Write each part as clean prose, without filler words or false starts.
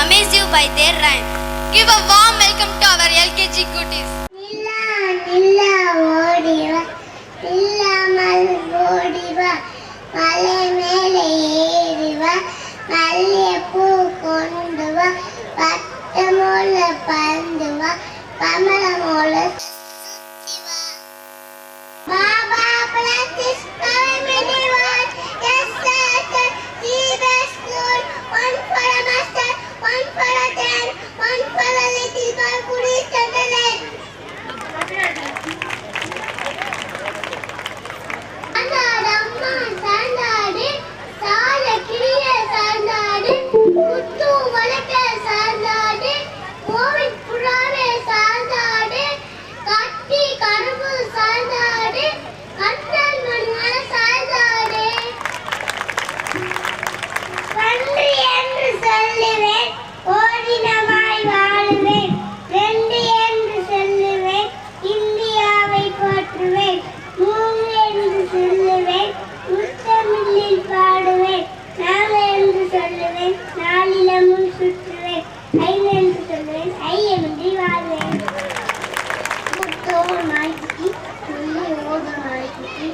amaze you by their rhyme. Give a warm welcome to our LKG cuties. Nilla nilla odiva illamal odiva male mele eriva malle poo konduva pattamola panduva kamala mola suttiva baba bless this time anyone yes sir see the school one for a master one for a dad one for a little boy who is underline Sanadamma sanade saala kiriya sanade kuttu valaka sanade covid purave sanade katti karuvu sanade kannan manna sanade நன்றி என்று சொல்லுவேன் ஓரினமாய் வாழுவேன் ரெண்டு என்று சொல்லுவேன் இந்தியாவை போற்றுவேன் மூணு என்று சொல்லுவேன் முத்தமிழில் பாடுவேன் நாலு என்று சொல்லுவேன் நாளிலமும் சுற்றுவேன் ஐந்து என்று சொல்லுவேன் ஐயமின்றி வாழ்வேன் முத்தோம் நாய்க்குட்டி சொல்லி ஓடும் நாய்க்குட்டி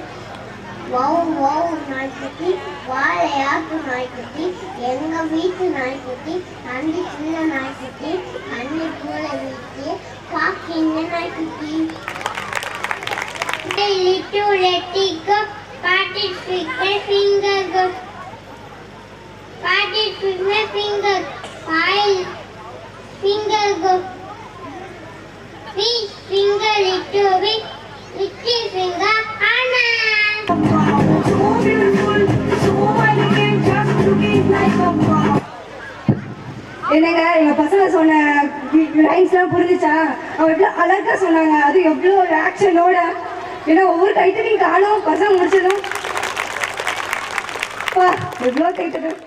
வௌ வௌ நாய்க்குட்டி வாழையாக்கு நாய்க்குட்டி எங்க வீட்டு நாய்க்குட்டி அண்டி சின்ன நாய்க்குட்டி அண்ணி போல வீட்டு பாக்கிங்க நாய்க்குட்டி little let it go parted with my finger go parted with my finger file finger go fish finger little bit little finger Anna So beautiful, so elegant, just looking like a wow. என்னங்க எங்க பசங்க சொன்ன லைன்ஸ்லாம் புரிஞ்சுச்சா அவங்க எவ்வளோ அழகா சொன்னாங்க, அது எவ்வளோ ஆக்ஷனோட. ஏன்னா ஒவ்வொரு கைத்தடியும் காணும் பசங்க முடிச்சதும் எவ்வளோ கைத்தடும்.